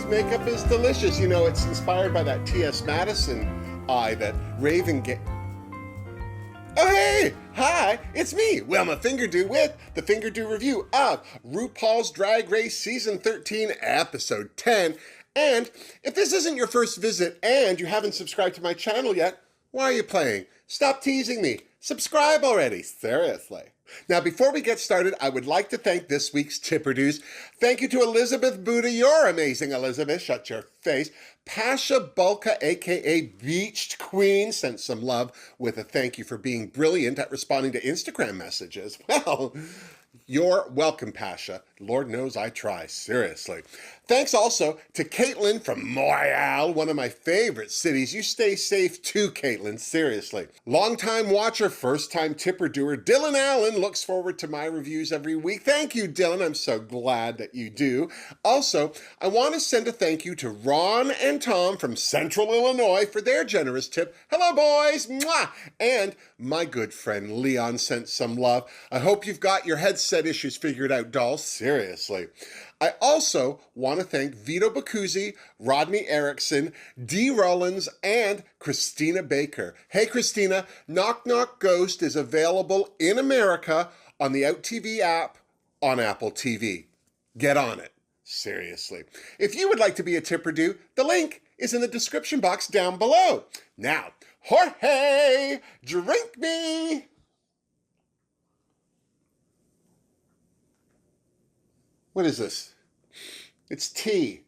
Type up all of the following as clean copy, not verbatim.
This makeup is delicious. You know, it's inspired by that T.S. Madison eye that Raven gave. Oh, hey! Hi, it's me, Wilma Fingerdoo, with the Fingerdoo review of RuPaul's Drag Race Season 13, Episode 10. And if this isn't your first visit and you haven't subscribed to my channel yet, why are you playing? Stop teasing me. Subscribe already, seriously. Now, before we get started, I would like to thank this week's Tipperdoos. Thank you to Elizabeth Buddha, you're amazing, Elizabeth, shut your face. Pasha Bulka, aka Beached Queen, sent some love with a thank you for being brilliant at responding to Instagram messages. Well, you're welcome, Pasha. Lord knows I try, seriously. Thanks also to Caitlin from Montreal, one of my favorite cities. You stay safe too, Caitlin, seriously. Long-time watcher, first-time tipper-doer, Dylan Allen looks forward to my reviews every week. Thank you, Dylan. I'm so glad that you do. Also, I want to send a thank you to Ron and Tom from Central Illinois for their generous tip. Hello, boys! Mwah! And my good friend Leon sent some love. I hope you've got your headset issues figured out, dolls. Seriously. I also want to thank Vito Bacuzzi, Rodney Erickson, Dee Rollins, and Christina Baker. Hey, Christina, Knock Knock Ghost is available in America on the OutTV app on Apple TV. Get on it. Seriously. If you would like to be a Tipperdoo, the link is in the description box down below. Now, Jorge, drink me! What is this? It's tea.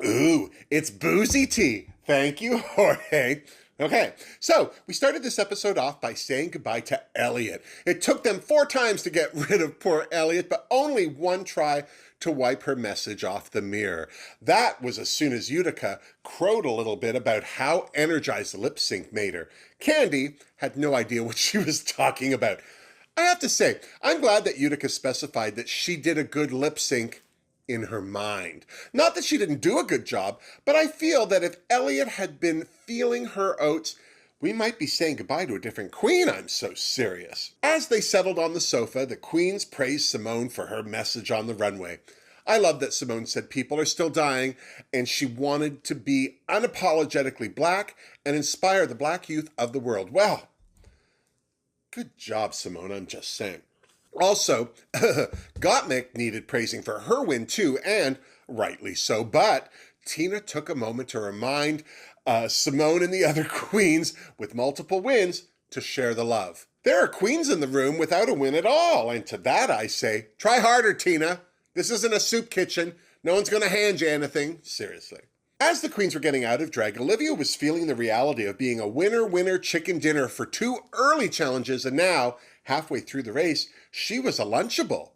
Ooh, it's boozy tea. Thank you, Jorge. Okay, so we started this episode off by saying goodbye to Elliot. It took them 4 times to get rid of poor Elliot, but only 1 try to wipe her message off the mirror. That was as soon as Utica crowed a little bit about how energized the lip sync made her. Candy had no idea what she was talking about. I have to say, I'm glad that Utica specified that she did a good lip sync in her mind. Not that she didn't do a good job, but I feel that if Elliot had been feeling her oats, we might be saying goodbye to a different queen. I'm so serious. As they settled on the sofa, the queens praised Simone for her message on the runway. I love that Simone said people are still dying, and she wanted to be unapologetically black and inspire the black youth of the world. Well, good job, Simone, I'm just saying. Also, Gottmik needed praising for her win too, and rightly so, but Tina took a moment to remind Simone and the other queens with multiple wins to share the love. There are queens in the room without a win at all, and to that I say, try harder, Tina. This isn't a soup kitchen. No one's gonna hand you anything, seriously. As the queens were getting out of drag, Olivia was feeling the reality of being a winner chicken dinner for 2 early challenges, and now, halfway through the race, she was a Lunchable.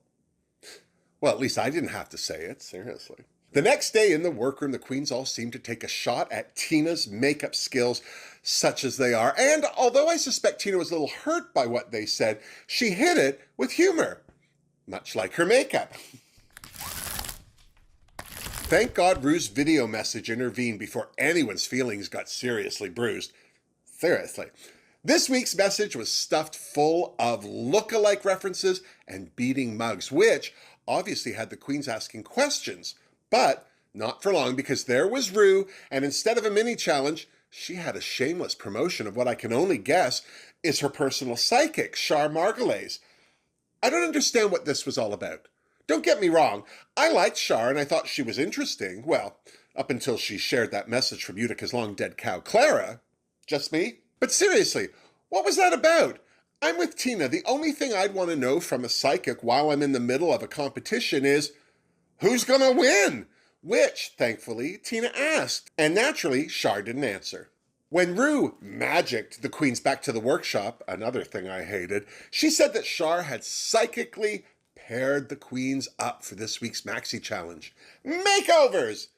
Well, at least I didn't have to say it, seriously. The next day in the workroom, the queens all seemed to take a shot at Tina's makeup skills, such as they are, and although I suspect Tina was a little hurt by what they said, she hit it with humor, much like her makeup. Thank God Rue's video message intervened before anyone's feelings got seriously bruised. Seriously. This week's message was stuffed full of look-alike references and beating mugs, which obviously had the queens asking questions, but not for long because there was Rue, and instead of a mini challenge, she had a shameless promotion of what I can only guess is her personal psychic, Char Margolais. I don't understand what this was all about. Don't get me wrong, I liked Char and I thought she was interesting. Well, up until she shared that message from Utica's long-dead cow, Clara. Just me? But seriously, what was that about? I'm with Tina. The only thing I'd want to know from a psychic while I'm in the middle of a competition is, who's gonna win? Which, thankfully, Tina asked. And naturally, Char didn't answer. When Rue magicked the queens back to the workshop, another thing I hated, she said that Char had psychically paired the queens up for this week's maxi challenge. Makeovers!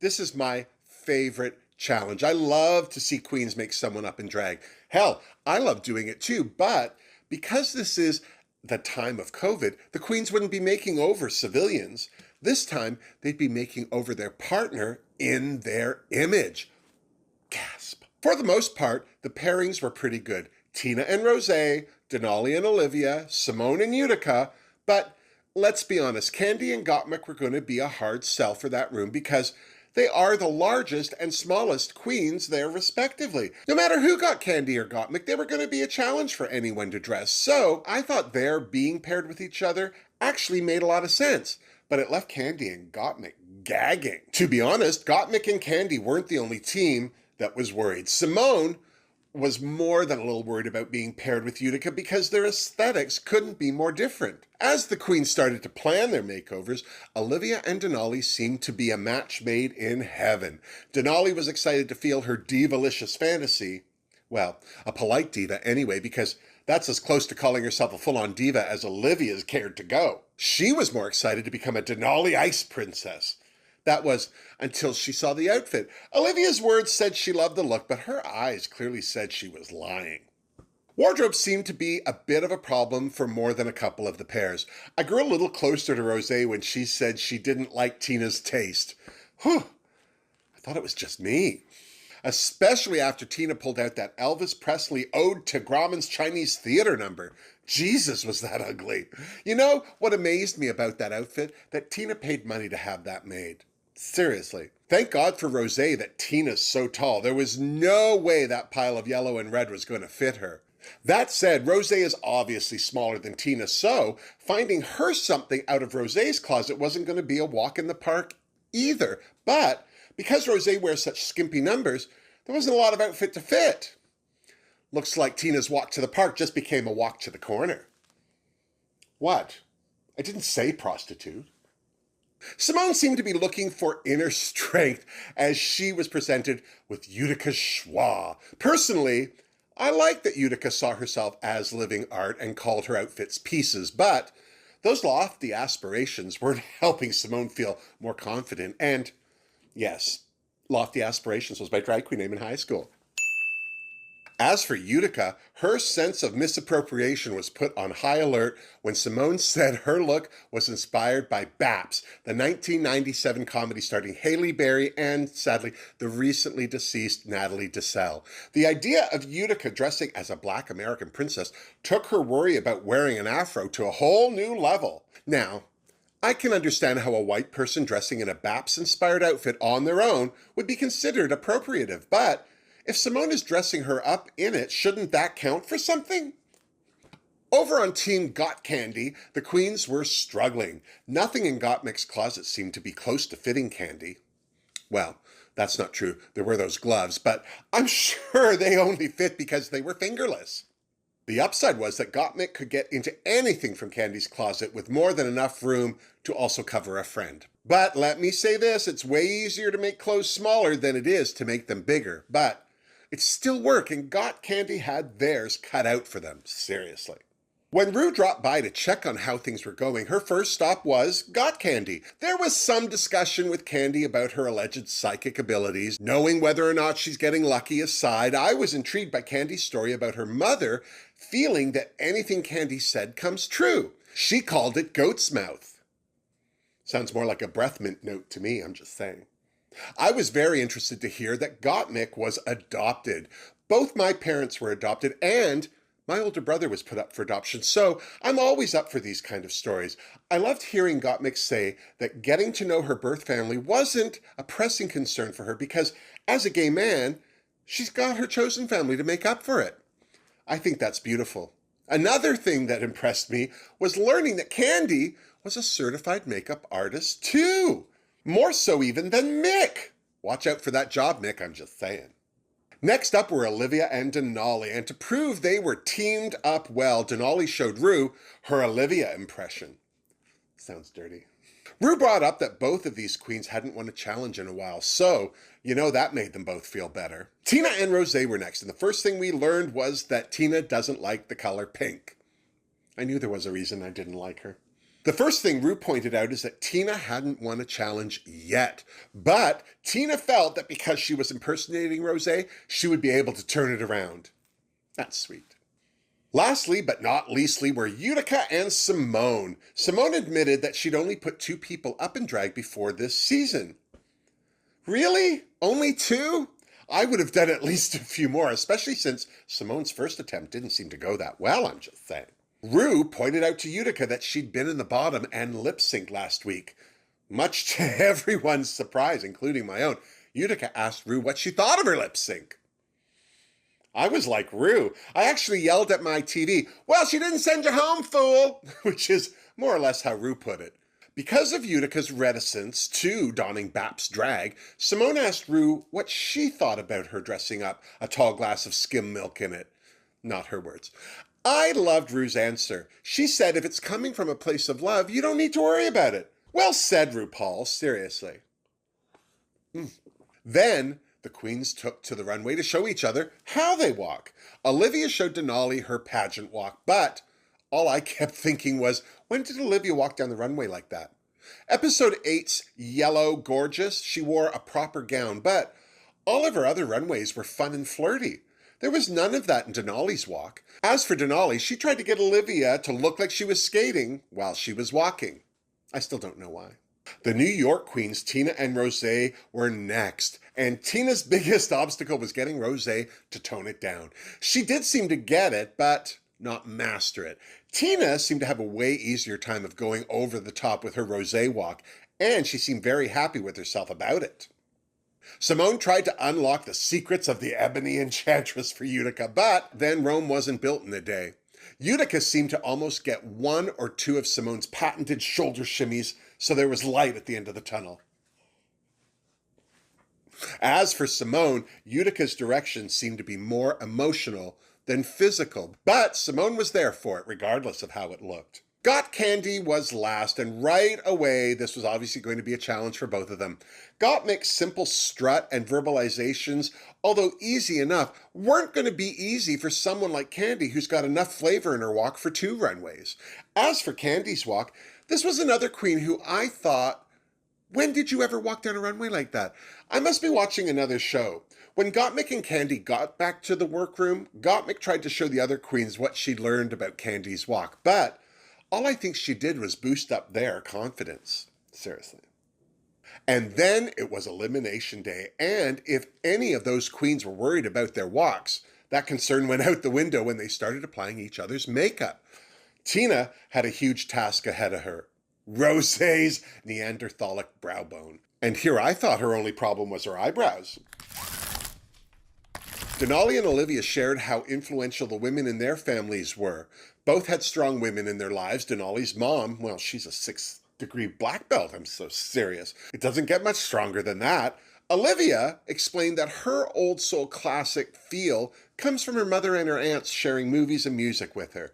This is my favorite challenge. I love to see queens make someone up in drag. Hell, I love doing it too, but because this is the time of COVID, the queens wouldn't be making over civilians. This time, they'd be making over their partner in their image. Gasp. For the most part, the pairings were pretty good. Tina and Rosé, Denali and Olivia, Simone and Utica, but let's be honest, Candy and Gottmik were going to be a hard sell for that room because they are the largest and smallest queens there respectively. No matter who got Candy or Gottmik, they were going to be a challenge for anyone to dress. So I thought their being paired with each other actually made a lot of sense. But it left Candy and Gottmik gagging. To be honest, Gottmik and Candy weren't the only team that was worried. Simone was more than a little worried about being paired with Utica because their aesthetics couldn't be more different. As the queens started to plan their makeovers, Olivia and Denali seemed to be a match made in heaven. Denali was excited to feel her divalicious fantasy. Well, a polite diva anyway, because that's as close to calling herself a full-on diva as Olivia's cared to go. She was more excited to become a Denali ice princess. That was until she saw the outfit. Olivia's words said she loved the look, but her eyes clearly said she was lying. Wardrobe seemed to be a bit of a problem for more than a couple of the pairs. I grew a little closer to Rosé when she said she didn't like Tina's taste. Whew, I thought it was just me. Especially after Tina pulled out that Elvis Presley Ode to Grauman's Chinese Theater number. Jesus, was that ugly. You know what amazed me about that outfit? That Tina paid money to have that made. Seriously. Thank God for Rosé that Tina's so tall. There was no way that pile of yellow and red was going to fit her. That said, Rosé is obviously smaller than Tina, so finding her something out of Rosé's closet wasn't going to be a walk in the park either. But because Rosé wears such skimpy numbers, there wasn't a lot of outfit to fit. Looks like Tina's walk to the park just became a walk to the corner. What? I didn't say prostitute. Simone seemed to be looking for inner strength as she was presented with Utica's schwa. Personally, I like that Utica saw herself as living art and called her outfits pieces, but those lofty aspirations weren't helping Simone feel more confident. And yes, Lofty Aspirations was my drag queen name in high school. As for Utica, her sense of misappropriation was put on high alert when Simone said her look was inspired by Baps, the 1997 comedy starring Halle Berry and, sadly, the recently deceased Natalie Desselle. The idea of Utica dressing as a Black American princess took her worry about wearing an afro to a whole new level. Now, I can understand how a white person dressing in a Baps-inspired outfit on their own would be considered appropriative, but if Simone is dressing her up in it, shouldn't that count for something? Over on Team Got Candy, the queens were struggling. Nothing in Gottmik's closet seemed to be close to fitting Candy. Well, that's not true. There were those gloves, but I'm sure they only fit because they were fingerless. The upside was that Gottmik could get into anything from Candy's closet with more than enough room to also cover a friend. But let me say this, it's way easier to make clothes smaller than it is to make them bigger. But it's still work, and Got Candy had theirs cut out for them, seriously. When Ru dropped by to check on how things were going, her first stop was Got Candy. There was some discussion with Candy about her alleged psychic abilities. Knowing whether or not she's getting lucky aside, I was intrigued by Candy's story about her mother feeling that anything Candy said comes true. She called it goat's mouth. Sounds more like a breath mint note to me, I'm just saying. I was very interested to hear that Gottmik was adopted. Both my parents were adopted, and my older brother was put up for adoption, so I'm always up for these kind of stories. I loved hearing Gottmik say that getting to know her birth family wasn't a pressing concern for her because, as a gay man, she's got her chosen family to make up for it. I think that's beautiful. Another thing that impressed me was learning that Candy was a certified makeup artist, too. More so even than Mick. Watch out for that job, Mick, I'm just saying. Next up were Olivia and Denali, and to prove they were teamed up well, Denali showed Ru her Olivia impression. Sounds dirty. Ru brought up that both of these queens hadn't won a challenge in a while, so you know that made them both feel better. Tina and Rosé were next, and the first thing we learned was that Tina doesn't like the color pink. I knew there was a reason I didn't like her. The first thing Ru pointed out is that Tina hadn't won a challenge yet, but Tina felt that because she was impersonating Rosé, she would be able to turn it around. That's sweet. Lastly, but not leastly, were Utica and Simone. Simone admitted that she'd only put 2 people up in drag before this season. Really? Only 2? I would have done at least a few more, especially since Simone's first attempt didn't seem to go that well, I'm just saying. Ru pointed out to Utica that she'd been in the bottom and lip-synced last week. Much to everyone's surprise, including my own, Utica asked Ru what she thought of her lip-sync. I was like Ru. I actually yelled at my TV, "Well, she didn't send you home, fool!" which is more or less how Ru put it. Because of Utica's reticence to donning Bap's drag, Simone asked Ru what she thought about her dressing up a tall glass of skim milk in it. Not her words. I loved Ru's answer. She said if it's coming from a place of love, you don't need to worry about it. Well said, RuPaul, seriously. Then the queens took to the runway to show each other how they walk. Olivia showed Denali her pageant walk, but all I kept thinking was, when did Olivia walk down the runway like that? Episode 8's Yellow Gorgeous, she wore a proper gown, but all of her other runways were fun and flirty. There was none of that in Denali's walk. As for Denali, she tried to get Olivia to look like she was skating while she was walking. I still don't know why. The New York queens, Tina and Rosé, were next, and Tina's biggest obstacle was getting Rosé to tone it down. She did seem to get it, but not master it. Tina seemed to have a way easier time of going over the top with her Rosé walk, and she seemed very happy with herself about it. Simone tried to unlock the secrets of the Ebony Enchantress for Utica, but then Rome wasn't built in a day. Utica seemed to almost get one or two of Simone's patented shoulder shimmies, so there was light at the end of the tunnel. As for Simone, Utica's direction seemed to be more emotional than physical, but Simone was there for it, regardless of how it looked. Got Candy was last, and right away, this was obviously going to be a challenge for both of them. Gottmik's simple strut and verbalizations, although easy enough, weren't going to be easy for someone like Candy, who's got enough flavor in her walk for 2 runways. As for Candy's walk, this was another queen who I thought, when did you ever walk down a runway like that? I must be watching another show. When Gottmik and Candy got back to the workroom, Gottmik tried to show the other queens what she'd learned about Candy's walk, but all I think she did was boost up their confidence. Seriously. And then it was elimination day, and if any of those queens were worried about their walks, that concern went out the window when they started applying each other's makeup. Tina had a huge task ahead of her. Rosé's Neanderthalic brow bone. And here I thought her only problem was her eyebrows. Denali and Olivia shared how influential the women in their families were. Both had strong women in their lives. Denali's mom, well, she's a 6th-degree black belt. I'm so serious. It doesn't get much stronger than that. Olivia explained that her old soul classic feel comes from her mother and her aunts sharing movies and music with her.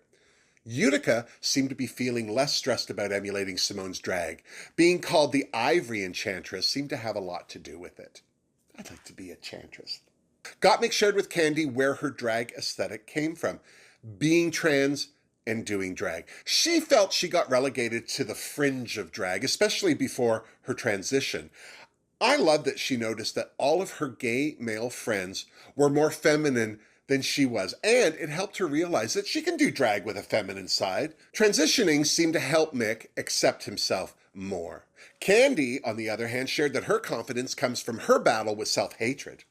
Utica seemed to be feeling less stressed about emulating Simone's drag. Being called the Ivory Enchantress seemed to have a lot to do with it. I'd like to be a Enchantress. Gottmik shared with Candy where her drag aesthetic came from. Being trans and doing drag. She felt she got relegated to the fringe of drag, especially before her transition. I love that she noticed that all of her gay male friends were more feminine than she was, and it helped her realize that she can do drag with a feminine side. Transitioning seemed to help Mick accept himself more. Candy, on the other hand, shared that her confidence comes from her battle with self-hatred.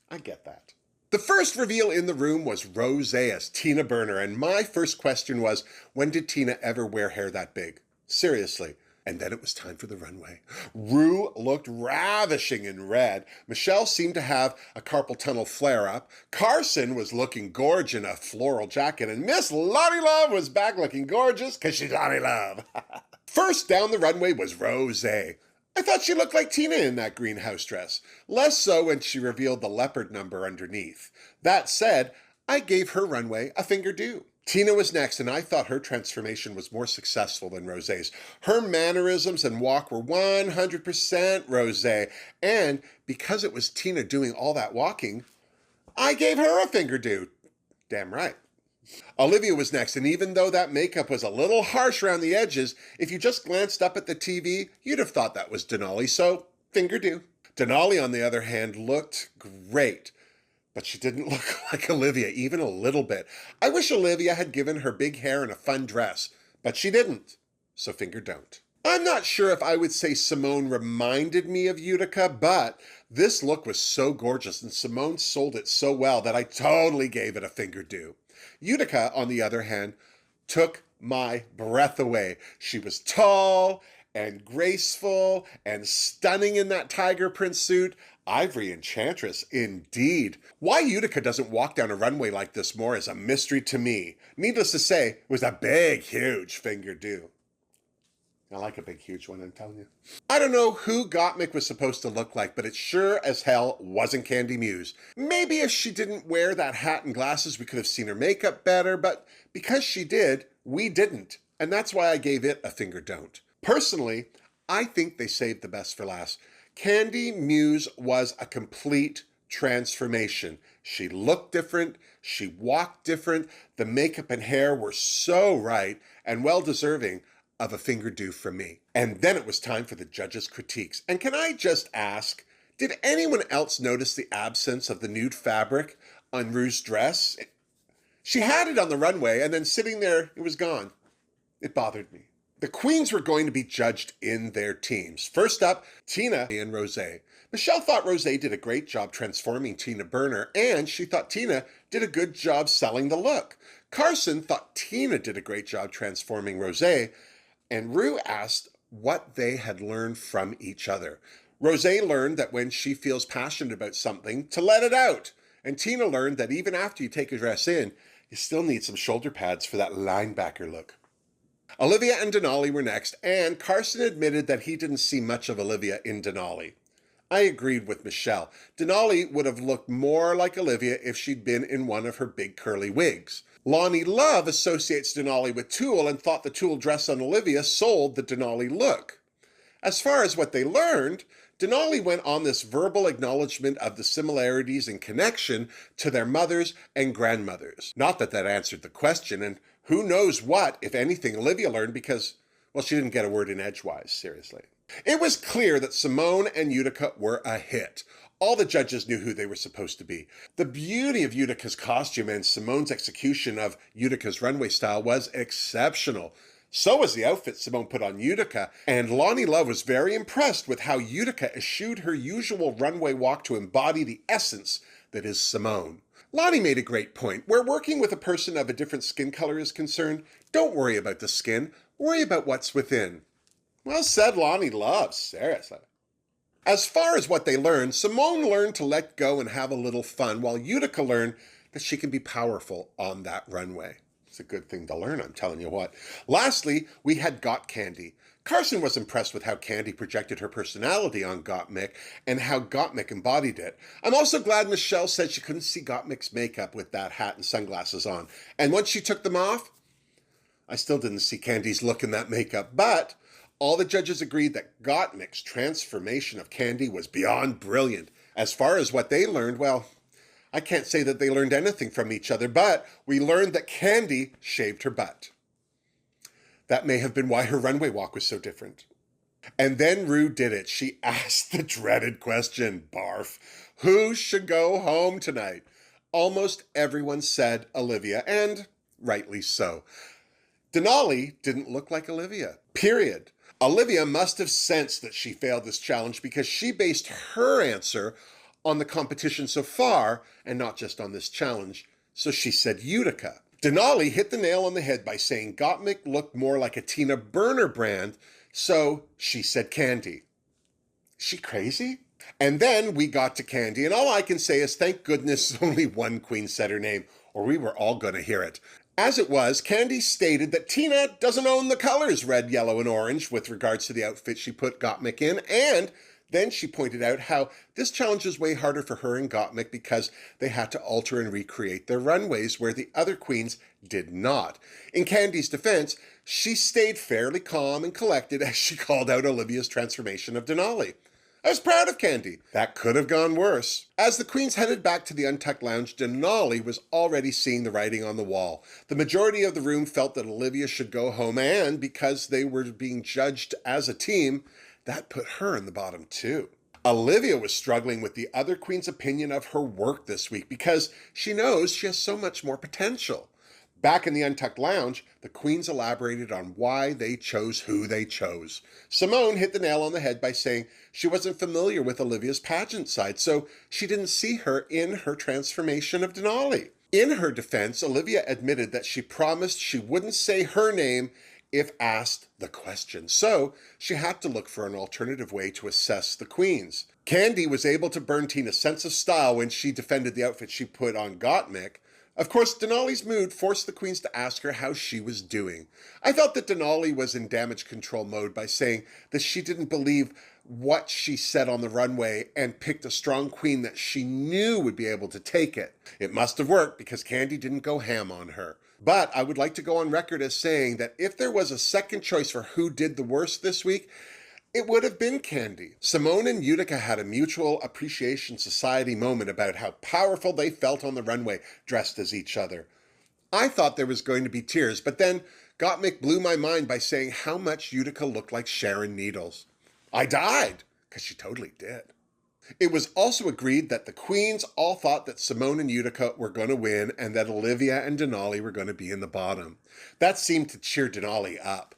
I get that. The first reveal in the room was Rosé as Tina Burner, and my first question was, when did Tina ever wear hair that big? Seriously. And then it was time for the runway. Ru looked ravishing in red. Michelle seemed to have a carpal tunnel flare-up. Carson was looking gorgeous in a floral jacket, and Miss Lottie Love was back looking gorgeous because she's Lottie Love. First down the runway was Rosé. I thought she looked like Tina in that greenhouse dress. Less so when she revealed the leopard number underneath. That said, I gave her runway a Fingerdoo. Tina was next, and I thought her transformation was more successful than Rosé's. Her mannerisms and walk were 100% Rosé, and because it was Tina doing all that walking, I gave her a Fingerdoo. Damn right. Olivia was next, and even though that makeup was a little harsh around the edges, if you just glanced up at the TV, you'd have thought that was Denali, so Fingerdoo. Denali, on the other hand, looked great. But she didn't look like Olivia, even a little bit. I wish Olivia had given her big hair and a fun dress, but she didn't, so finger don't. I'm not sure if I would say Simone reminded me of Utica, but this look was so gorgeous and Simone sold it so well that I totally gave it a Fingerdoo. Utica, on the other hand, took my breath away. She was tall and graceful and stunning in that tiger print suit. Ivory enchantress, indeed. Why Utica doesn't walk down a runway like this more is a mystery to me. Needless to say, it was a big, huge Fingerdoo. I like a big, huge one, I'm telling you. I don't know who Gottmik was supposed to look like, but it sure as hell wasn't Candy Muse. Maybe if she didn't wear that hat and glasses, we could have seen her makeup better, but because she did, we didn't. And that's why I gave it a finger don't. Personally, I think they saved the best for last. Candy Muse was a complete transformation. She looked different, she walked different, the makeup and hair were so right and well deserving of a Fingerdoo from me. And then it was time for the judges' critiques. And can I just ask, did anyone else notice the absence of the nude fabric on Ru's dress? She had it on the runway and then sitting there, it was gone. It bothered me. The queens were going to be judged in their teams. First up, Tina and Rosé. Michelle thought Rosé did a great job transforming Tina Burner, and she thought Tina did a good job selling the look. Carson thought Tina did a great job transforming Rosé, and Ru asked what they had learned from each other. Rosé learned that when she feels passionate about something, to let it out. And Tina learned that even after you take a dress in, you still need some shoulder pads for that linebacker look. Olivia and Denali were next, and Carson admitted that he didn't see much of Olivia in Denali. I agreed with Michelle. Denali would have looked more like Olivia if she'd been in one of her big curly wigs. Lonnie Love associates Denali with tulle and thought the tulle dress on Olivia sold the Denali look. As far as what they learned, Denali went on this verbal acknowledgement of the similarities and connection to their mothers and grandmothers. Not that that answered the question, and who knows what, if anything, Olivia learned because, well, she didn't get a word in edgewise, seriously. It was clear that Simone and Utica were a hit. All the judges knew who they were supposed to be. The beauty of Utica's costume and Simone's execution of Utica's runway style was exceptional. So was the outfit Simone put on Utica, and Lonnie Love was very impressed with how Utica eschewed her usual runway walk to embody the essence that is Simone. Lonnie made a great point. Where working with a person of a different skin color is concerned, don't worry about the skin, worry about what's within. Well said, Lonnie Love, seriously. As far as what they learned, Simone learned to let go and have a little fun, while Utica learned that she can be powerful on that runway. It's a good thing to learn, I'm telling you what. Lastly, we had Got Candy. Carson was impressed with how Candy projected her personality on Gottmik and how Gottmik embodied it. I'm also glad Michelle said she couldn't see Gottmik's makeup with that hat and sunglasses on. And once she took them off, I still didn't see Candy's look in that makeup, but all the judges agreed that Gottmik's transformation of Candy was beyond brilliant. As far as what they learned, well, I can't say that they learned anything from each other, but we learned that Candy shaved her butt. That may have been why her runway walk was so different. And then Ru did it. She asked the dreaded question, barf, who should go home tonight? Almost everyone said Olivia, and rightly so. Denali didn't look like Olivia, period. Olivia must have sensed that she failed this challenge because she based her answer on the competition so far and not just on this challenge. So she said Utica. Denali hit the nail on the head by saying Gottmik looked more like a Tina Burner brand, so she said Candy. She crazy? And then we got to Candy, and all I can say is thank goodness only one queen said her name, or we were all going to hear it. As it was, Candy stated that Tina doesn't own the colors red, yellow, and orange with regards to the outfit she put Gottmik in, and then she pointed out how this challenge is way harder for her and Gottmik because they had to alter and recreate their runways where the other queens did not. In Candy's defense, she stayed fairly calm and collected as she called out Olivia's transformation of Denali. I was proud of Candy. That could have gone worse. As the queens headed back to the Untucked lounge, Denali was already seeing the writing on the wall. The majority of the room felt that Olivia should go home, and because they were being judged as a team, that put her in the bottom too. Olivia was struggling with the other queen's opinion of her work this week because she knows she has so much more potential. Back in the Untucked lounge, the queens elaborated on why they chose who they chose. Simone hit the nail on the head by saying she wasn't familiar with Olivia's pageant side, so she didn't see her in her transformation of Denali. In her defense, Olivia admitted that she promised she wouldn't say her name if asked the question, so she had to look for an alternative way to assess the queens. Candy was able to burn Tina's sense of style when she defended the outfit she put on Gottmik. Of course, Denali's mood forced the queens to ask her how she was doing. I felt that Denali was in damage control mode by saying that she didn't believe what she said on the runway and picked a strong queen that she knew would be able to take it. It must have worked because Candy didn't go ham on her. But I would like to go on record as saying that if there was a second choice for who did the worst this week, it would have been Candy. Simone and Utica had a mutual appreciation society moment about how powerful they felt on the runway dressed as each other. I thought there was going to be tears, but then Gottmik blew my mind by saying how much Utica looked like Sharon Needles. I died, because she totally did. It was also agreed that the queens all thought that Simone and Utica were going to win and that Olivia and Denali were going to be in the bottom. That seemed to cheer Denali up.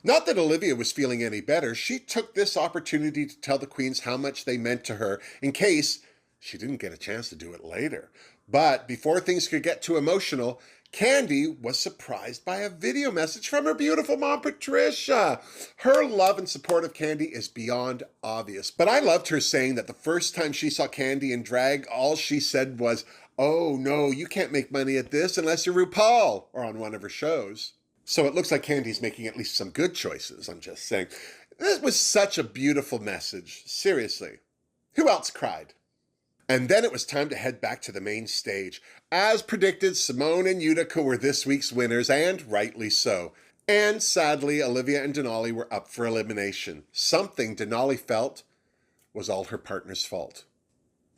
Not that Olivia was feeling any better, she took this opportunity to tell the queens how much they meant to her in case she didn't get a chance to do it later. But before things could get too emotional, Candy was surprised by a video message from her beautiful mom, Patricia. Her love and support of Candy is beyond obvious. But I loved her saying that the first time she saw Candy in drag, all she said was, "Oh no, you can't make money at this unless you're RuPaul," or on one of her shows. So it looks like Candy's making at least some good choices, I'm just saying. This was such a beautiful message, seriously. Who else cried? And then it was time to head back to the main stage. As predicted, Simone and Utica were this week's winners, and rightly so. And sadly, Olivia and Denali were up for elimination. Something Denali felt was all her partner's fault.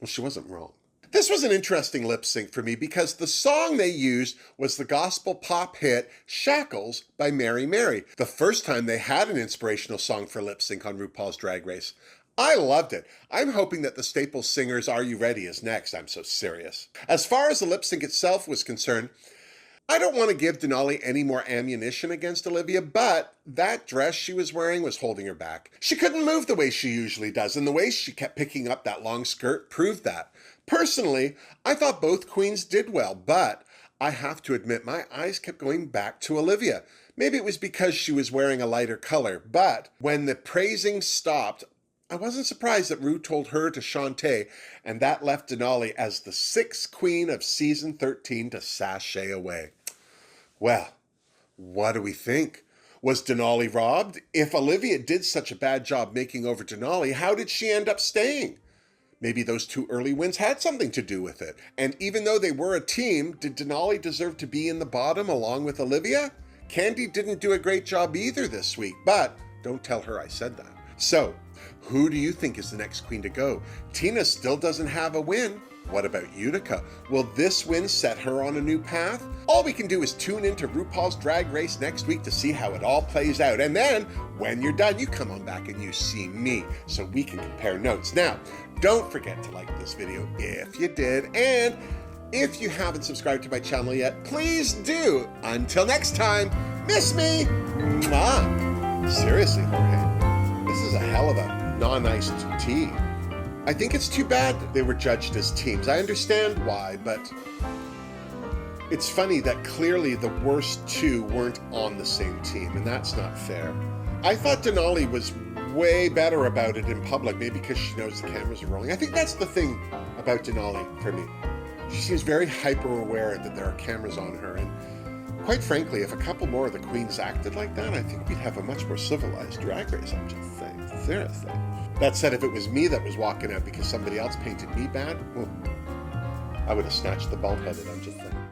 Well, she wasn't wrong. This was an interesting lip sync for me because the song they used was the gospel pop hit Shackles by Mary Mary, the first time they had an inspirational song for lip sync on RuPaul's Drag Race. I loved it. I'm hoping that the Staples Singers' Are You Ready is next. I'm so serious. As far as the lip sync itself was concerned, I don't want to give Denali any more ammunition against Olivia, but that dress she was wearing was holding her back. She couldn't move the way she usually does, and the way she kept picking up that long skirt proved that. Personally, I thought both queens did well, but I have to admit my eyes kept going back to Olivia. Maybe it was because she was wearing a lighter color, but when the praising stopped, I wasn't surprised that Ru told her to Shantae, and that left Denali as the sixth queen of season 13 to sashay away. Well, what do we think? Was Denali robbed? If Olivia did such a bad job making over Denali, how did she end up staying? Maybe those two early wins had something to do with it. And even though they were a team, did Denali deserve to be in the bottom along with Olivia? Candy didn't do a great job either this week, but don't tell her I said that. So, who do you think is the next queen to go? Tina still doesn't have a win. What about Utica? Will this win set her on a new path? All we can do is tune into RuPaul's Drag Race next week to see how it all plays out. And then, when you're done, you come on back and you see me so we can compare notes. Now, don't forget to like this video if you did. And if you haven't subscribed to my channel yet, please do. Until next time, miss me. Mwah. Seriously, Jorge, this is a hell of a non-iced tea. I think it's too bad they were judged as teams. I understand why, but it's funny that clearly the worst two weren't on the same team, and that's not fair. I thought Denali was way better about it in public, maybe because she knows the cameras are rolling. I think that's the thing about Denali for me. She seems very hyper-aware that there are cameras on her, and quite frankly, if a couple more of the queens acted like that, I think we'd have a much more civilized drag race, I'm just saying. Seriously. That said, if it was me that was walking out because somebody else painted me bad, well, I would have snatched the bald-headed, I'm just saying.